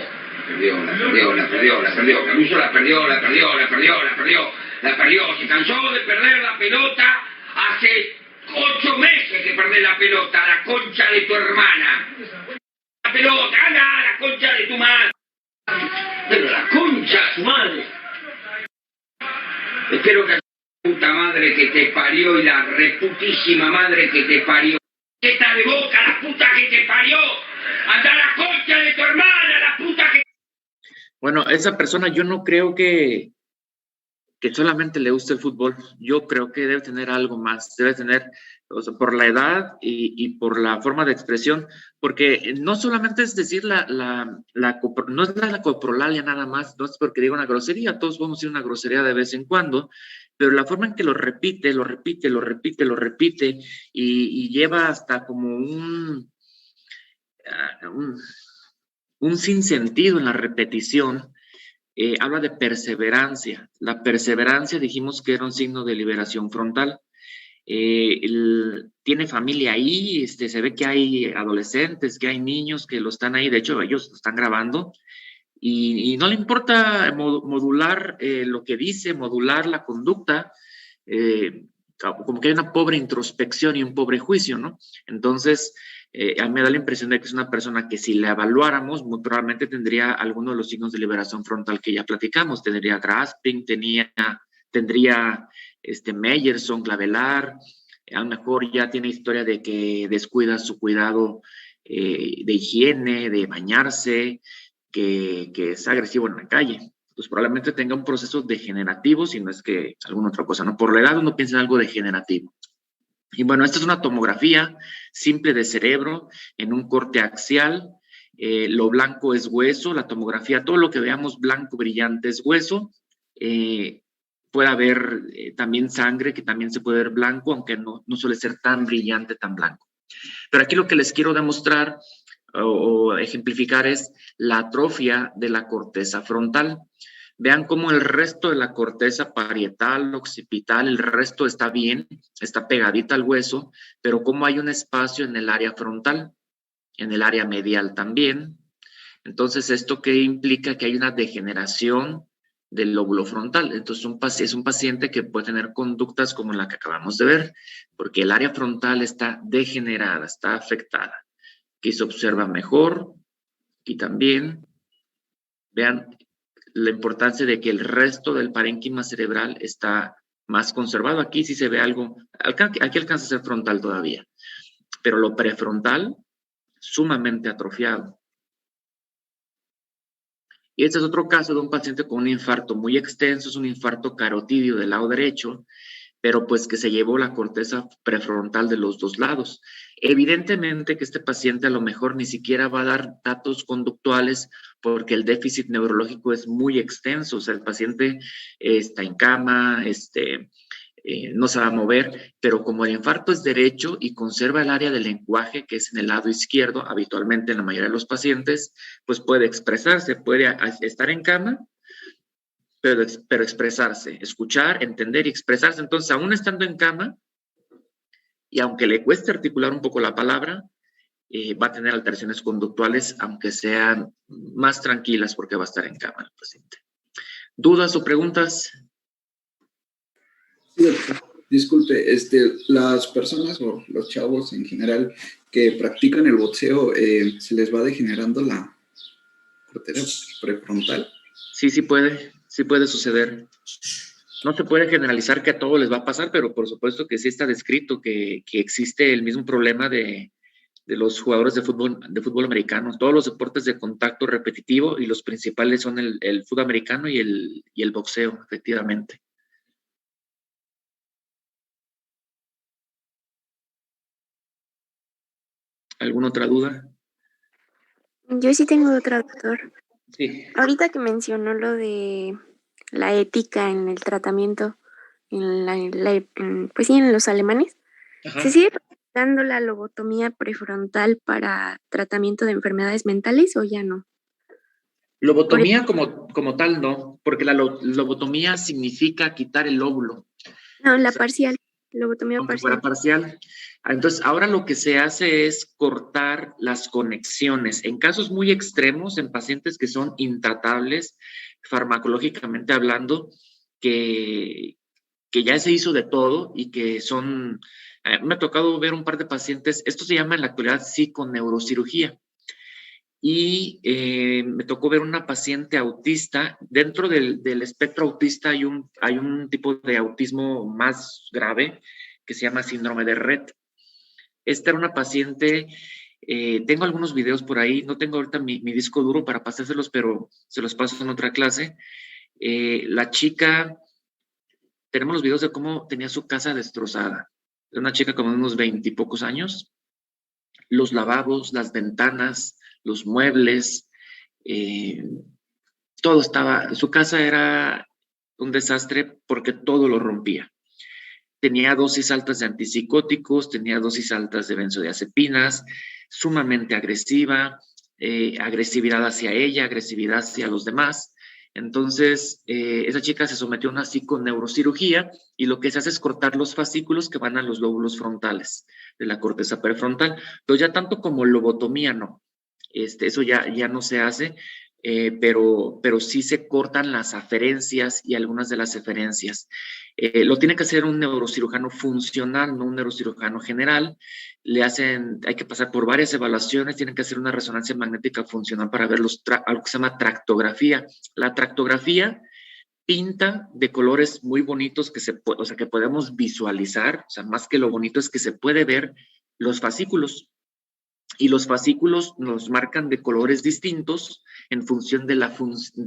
La perdió. Se cansó de perder la pelota. Hace 8 meses que perdés la pelota, la concha de tu hermana. La pelota, anda, la concha de tu madre. Pero la concha de tu madre. Espero que la puta madre que te parió y la reputísima madre que te parió. ¡Esta de boca, la puta que te parió! ¡Anda la concha de tu hermana, la puta que... Bueno, esa persona yo no creo que solamente le guste el fútbol. Yo creo que debe tener algo más. Debe tener, o sea, por la edad y por la forma de expresión, porque no solamente es decir no es la coprolalia nada más, no es porque diga una grosería, todos vamos a decir una grosería de vez en cuando, pero la forma en que lo repite y lleva hasta como un sinsentido en la repetición. Habla de perseverancia. La perseverancia dijimos que era un signo de liberación frontal. Tiene familia ahí, se ve que hay adolescentes, que hay niños que lo están ahí, de hecho ellos lo están grabando, y no le importa modular lo que dice, modular la conducta, como que hay una pobre introspección y un pobre juicio, ¿no? Entonces, a mí me da la impresión de que es una persona que si la evaluáramos, muy probablemente tendría alguno de los signos de liberación frontal que ya platicamos, tendría grasping, tendría Meyerson, clavelar, a lo mejor ya tiene historia de que descuida su cuidado de higiene, de bañarse, que es agresivo en la calle. Pues probablemente tenga un proceso degenerativo, si no es que alguna otra cosa, ¿no? Por la edad uno piensa en algo degenerativo. Y bueno, esta es una tomografía simple de cerebro en un corte axial. Lo blanco es hueso, la tomografía, todo lo que veamos blanco brillante es hueso. Puede haber también sangre, que también se puede ver blanco, aunque no suele ser tan brillante, tan blanco. Pero aquí lo que les quiero demostrar o ejemplificar es la atrofia de la corteza frontal. Vean cómo el resto de la corteza parietal, occipital, el resto está bien, está pegadita al hueso, pero cómo hay un espacio en el área frontal, en el área medial también. Entonces, ¿esto qué implica? Que hay una degeneración del lóbulo frontal. Entonces, es un paciente que puede tener conductas como la que acabamos de ver, porque el área frontal está degenerada, está afectada. Aquí se observa mejor, aquí también. Vean la importancia de que el resto del parénquima cerebral está más conservado. Aquí sí se ve algo, aquí alcanza a ser frontal todavía, pero lo prefrontal, sumamente atrofiado. Y este es otro caso de un paciente con un infarto muy extenso, es un infarto carotidio del lado derecho, pero pues que se llevó la corteza prefrontal de los dos lados. Evidentemente que este paciente a lo mejor ni siquiera va a dar datos conductuales porque el déficit neurológico es muy extenso, o sea, el paciente está en cama, no se va a mover, pero como el infarto es derecho y conserva el área del lenguaje, que es en el lado izquierdo, habitualmente en la mayoría de los pacientes, pues puede expresarse, puede estar en cama, pero expresarse, escuchar, entender y expresarse. Entonces, aún estando en cama, y aunque le cueste articular un poco la palabra, va a tener alteraciones conductuales, aunque sean más tranquilas porque va a estar en cama el paciente. ¿Dudas o preguntas? Sí, doctor. Disculpe, las personas o los chavos en general que practican el boxeo, ¿se les va degenerando la corteza prefrontal? Sí puede suceder. No se puede generalizar que a todos les va a pasar, pero por supuesto que sí está descrito que existe el mismo problema de los jugadores de fútbol americano. Todos los deportes de contacto repetitivo y los principales son el fútbol americano y el boxeo, efectivamente. ¿Alguna otra duda? Yo sí tengo otra, doctor. Sí. Ahorita que mencionó lo de la ética en el tratamiento, pues sí, en los alemanes, Ajá. ¿se sigue practicando la lobotomía prefrontal para tratamiento de enfermedades mentales o ya no? Lobotomía como tal no, porque la lobotomía significa quitar el óvulo, No, la parcial, lobotomía aunque fuera parcial. parcial. Entonces, ahora lo que se hace es cortar las conexiones. En casos muy extremos, en pacientes que son intratables, farmacológicamente hablando, que ya se hizo de todo y que son... me ha tocado ver un par de pacientes, esto se llama en la actualidad psiconeurocirugía. Y me tocó ver una paciente autista. Dentro del espectro autista hay un tipo de autismo más grave que se llama síndrome de Rett. Esta era una paciente, tengo algunos videos por ahí, no tengo ahorita mi disco duro para pasárselos, pero se los paso en otra clase. La chica, tenemos los videos de cómo tenía su casa destrozada. Era una chica como de unos 20 y pocos años. Los lavabos, las ventanas, los muebles, todo estaba, su casa era un desastre porque todo lo rompía. Tenía dosis altas de antipsicóticos, tenía dosis altas de benzodiazepinas, sumamente agresiva, agresividad hacia ella, agresividad hacia los demás. Entonces, esa chica se sometió a una psiconeurocirugía y lo que se hace es cortar los fascículos que van a los lóbulos frontales de la corteza prefrontal. Pero ya tanto como lobotomía, no. Eso ya no se hace, pero sí se cortan las aferencias y algunas de las eferencias. Lo tiene que hacer un neurocirujano funcional, no un neurocirujano general. Hay que pasar por varias evaluaciones, tienen que hacer una resonancia magnética funcional para ver algo que se llama tractografía. La tractografía pinta de colores muy bonitos que podemos visualizar, o sea, más que lo bonito es que se puede ver los fascículos. Y los fascículos nos marcan de colores distintos en función de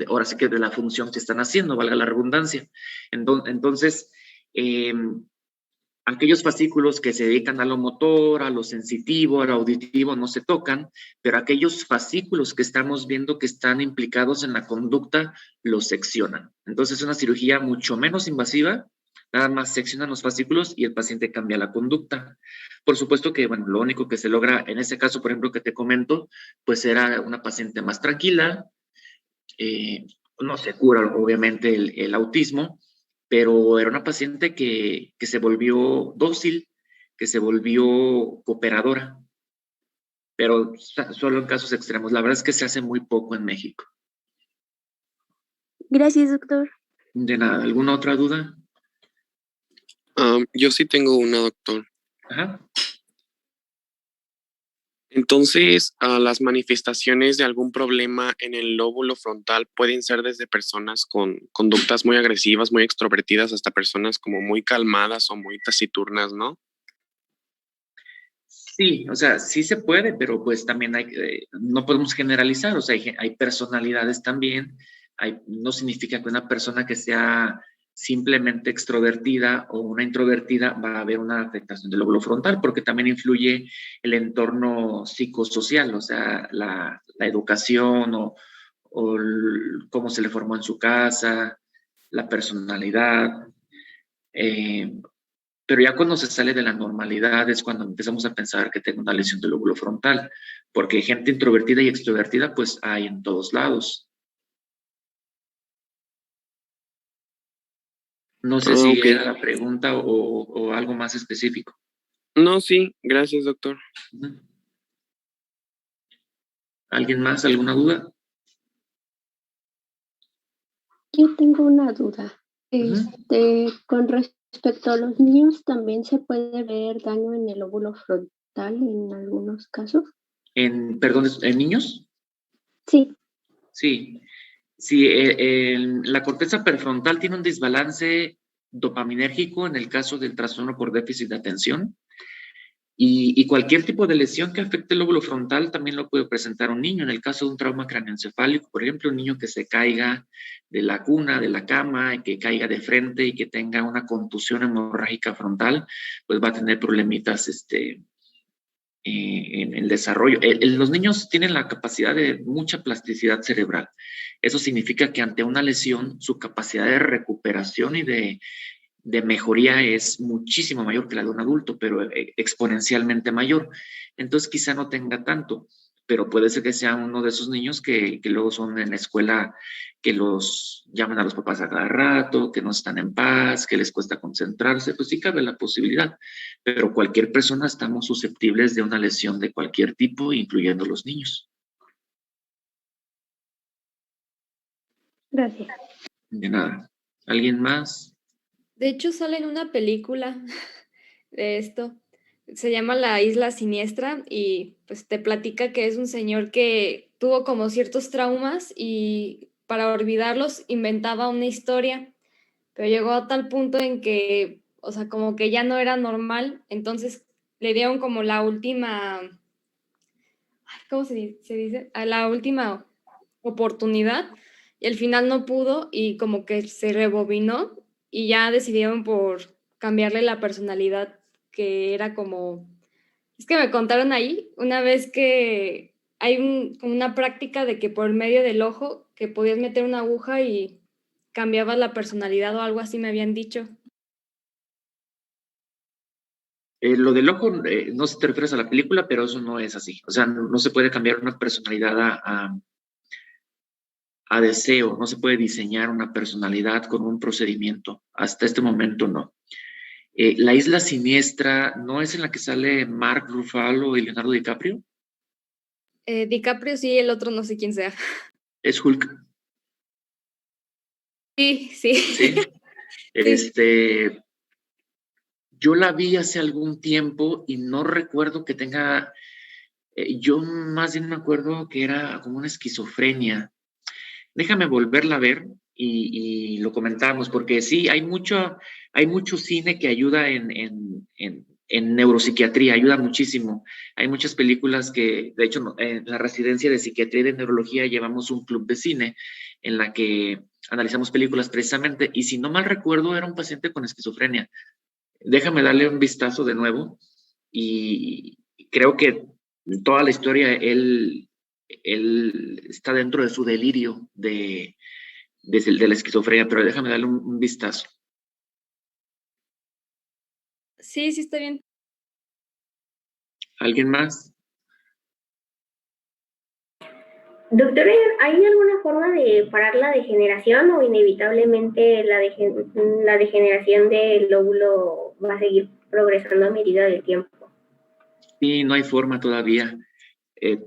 ahora sí que de la función que están haciendo, valga la redundancia. Entonces, aquellos fascículos que se dedican a lo motor, a lo sensitivo, a lo auditivo, no se tocan, pero aquellos fascículos que estamos viendo que están implicados en la conducta, los seccionan. Entonces, es una cirugía mucho menos invasiva, nada más seccionan los fascículos y el paciente cambia la conducta. Por supuesto que, bueno, lo único que se logra, en ese caso, por ejemplo, que te comento, pues era una paciente más tranquila, no se cura, obviamente, el autismo, pero era una paciente que se volvió dócil, que se volvió cooperadora, pero solo en casos extremos. La verdad es que se hace muy poco en México. Gracias, doctor. De nada, ¿alguna otra duda? Yo sí tengo una, doctor. Ajá. Entonces, las manifestaciones de algún problema en el lóbulo frontal pueden ser desde personas con conductas muy agresivas, muy extrovertidas, hasta personas como muy calmadas o muy taciturnas, ¿no? Sí, o sea, sí se puede, pero pues también no podemos generalizar, o sea, hay personalidades también, no significa que una persona que sea simplemente extrovertida o una introvertida va a haber una afectación del lóbulo frontal, porque también influye el entorno psicosocial, o sea, la educación o cómo se le formó en su casa, la personalidad. Pero ya cuando se sale de la normalidad es cuando empezamos a pensar que tengo una lesión del lóbulo frontal, porque gente introvertida y extrovertida pues hay en todos lados. No sé si Okay. era la pregunta o algo más específico. No, sí, gracias, doctor. ¿Alguien más? ¿Alguna duda? Yo tengo una duda. Con respecto a los niños, ¿también se puede ver daño en el lóbulo frontal en algunos casos? ¿Perdón, en niños? Sí. Sí. La corteza prefrontal tiene un desbalance dopaminérgico en el caso del trastorno por déficit de atención. Y cualquier tipo de lesión que afecte el lóbulo frontal también lo puede presentar un niño. En el caso de un trauma craneoencefálico, por ejemplo, un niño que se caiga de la cuna, de la cama, que caiga de frente y que tenga una contusión hemorrágica frontal, pues va a tener problemitas en el desarrollo. Los niños tienen la capacidad de mucha plasticidad cerebral. Eso significa que ante una lesión, su capacidad de recuperación y de mejoría es muchísimo mayor que la de un adulto, pero exponencialmente mayor. Entonces quizá no tenga tanto, pero puede ser que sea uno de esos niños que luego son en la escuela, que los llaman a los papás a cada rato, que no están en paz, que les cuesta concentrarse. Pues sí cabe la posibilidad, pero cualquier persona estamos susceptibles de una lesión de cualquier tipo, incluyendo los niños. Gracias. De nada. ¿Alguien más? De hecho, sale en una película de esto. Se llama La Isla Siniestra y pues te platica que es un señor que tuvo como ciertos traumas y para olvidarlos inventaba una historia, pero llegó a tal punto en que, o sea, como que ya no era normal, entonces le dieron como la última, ¿cómo se dice? A la última oportunidad y al final no pudo y como que se rebobinó y ya decidieron por cambiarle la personalidad, que era como, es que me contaron ahí una vez que hay como una práctica de que por medio del ojo que podías meter una aguja y cambiabas la personalidad o algo así me habían dicho. Lo del ojo, no sé si te refieres a la película, pero eso no es así. O sea, no se puede cambiar una personalidad a deseo, no se puede diseñar una personalidad con un procedimiento. Hasta este momento no. La Isla Siniestra, ¿no es en la que sale Mark Ruffalo y Leonardo DiCaprio? DiCaprio sí, el otro no sé quién sea. Es Hulk. Sí, sí. ¿Sí? Yo la vi hace algún tiempo y no recuerdo que tenga, yo más bien me acuerdo que era como una esquizofrenia. Déjame volverla a ver y lo comentamos, porque sí, hay mucho cine que ayuda en neuropsiquiatría, ayuda muchísimo. Hay muchas películas que, de hecho, en la residencia de psiquiatría y de neurología llevamos un club de cine en la que analizamos películas precisamente, y si no mal recuerdo, era un paciente con esquizofrenia. Déjame darle un vistazo de nuevo y creo que toda la historia él está dentro de su delirio de la esquizofrenia, pero déjame darle un vistazo. Sí, está bien. ¿Alguien más? Doctor, ¿hay alguna forma de parar la degeneración o inevitablemente la degeneración del lóbulo va a seguir progresando a medida del tiempo? Sí, no hay forma todavía.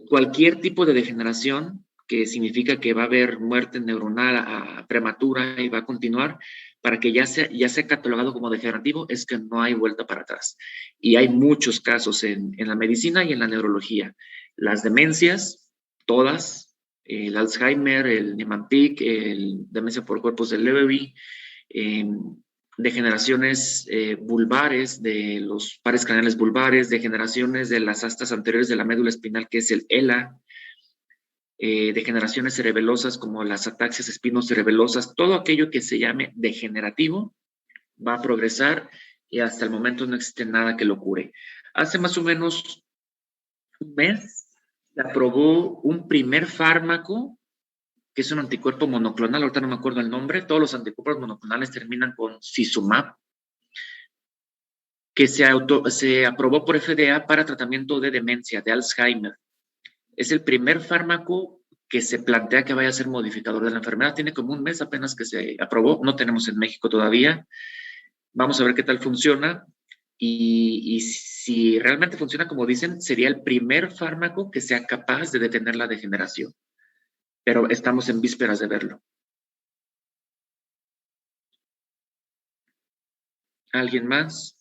Cualquier tipo de degeneración, que significa que va a haber muerte neuronal prematura y va a continuar, para que ya sea catalogado como degenerativo, es que no hay vuelta para atrás. Y hay muchos casos en la medicina y en la neurología. Las demencias, todas, el Alzheimer, el Niemann-Pick, el demencia por cuerpos de Lewy, degeneraciones vulvares de los pares craneales vulvares, degeneraciones de las astas anteriores de la médula espinal, que es el ELA, degeneraciones cerebelosas como las ataxias espinocerebelosas, todo aquello que se llame degenerativo va a progresar y hasta el momento no existe nada que lo cure. Hace más o menos un mes se aprobó un primer fármaco que es un anticuerpo monoclonal, ahorita no me acuerdo el nombre, todos los anticuerpos monoclonales terminan con Sizumab, que se aprobó por FDA para tratamiento de demencia, de Alzheimer. Es el primer fármaco que se plantea que vaya a ser modificador de la enfermedad. Tiene como un mes apenas que se aprobó, no tenemos en México todavía. Vamos a ver qué tal funciona y si realmente funciona como dicen, sería el primer fármaco que sea capaz de detener la degeneración. Pero estamos en vísperas de verlo. ¿Alguien más?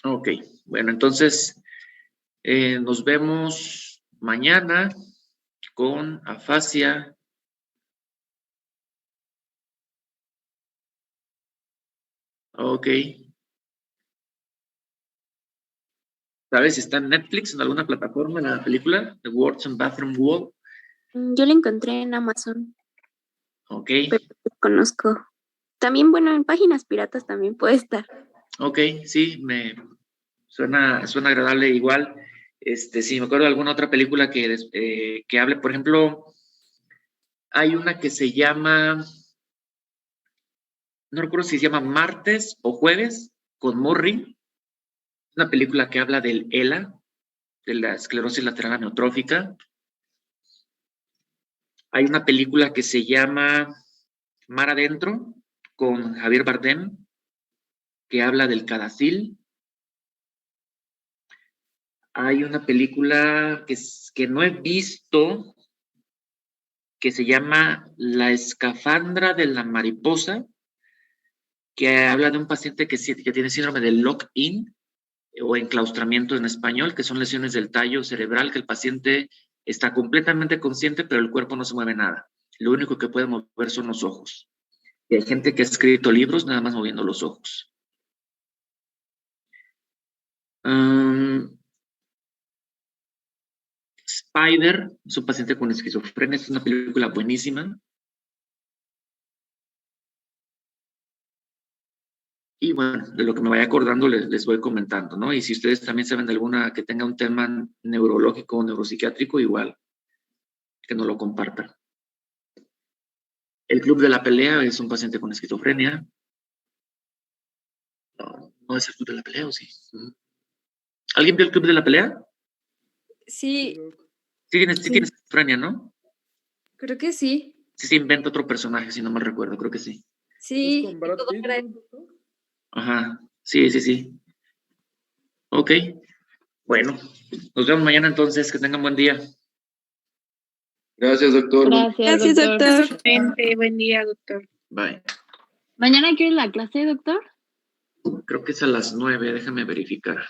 Ok, bueno, entonces nos vemos mañana con afasia. Ok. ¿Sabes si está en Netflix, en alguna plataforma, la película? The Words on Bathroom Wall. Yo la encontré en Amazon. Ok. Pero no conozco. También, bueno, en páginas piratas también puede estar. Ok, sí, me suena agradable igual. Sí, me acuerdo de alguna otra película que hable, por ejemplo, hay una que se llama, no recuerdo si se llama Martes o Jueves, con Murray. Una película que habla del ELA, de la esclerosis lateral amiotrófica. Hay una película que se llama Mar Adentro, con Javier Bardem, que habla del Cadacil. Hay una película que no he visto, que se llama La escafandra de la mariposa, que habla de un paciente que tiene síndrome de lock-in o enclaustramiento en español, que son lesiones del tallo cerebral, que el paciente está completamente consciente, pero el cuerpo no se mueve nada. Lo único que puede mover son los ojos. Y hay gente que ha escrito libros nada más moviendo los ojos. Spider es un paciente con esquizofrenia, es una película buenísima. Y bueno, de lo que me vaya acordando les voy comentando, ¿no? Y si ustedes también saben de alguna que tenga un tema neurológico o neuropsiquiátrico, igual, que nos lo compartan. El Club de la Pelea es un paciente con esquizofrenia. No es el Club de la Pelea, ¿o sí? ¿Alguien vio el Club de la Pelea? Sí. Sí tienes esquizofrenia, ¿no? Creo que sí. Sí se inventa otro personaje, si no me recuerdo, creo que sí. Sí. ¿Es con Brad Pitt? Ajá, sí. Ok, bueno, nos vemos mañana entonces, que tengan buen día. Gracias, doctor. Gracias, doctor. Buen día, doctor. Bye. ¿Mañana qué es la clase, doctor? Creo que es a las 9, déjame verificar.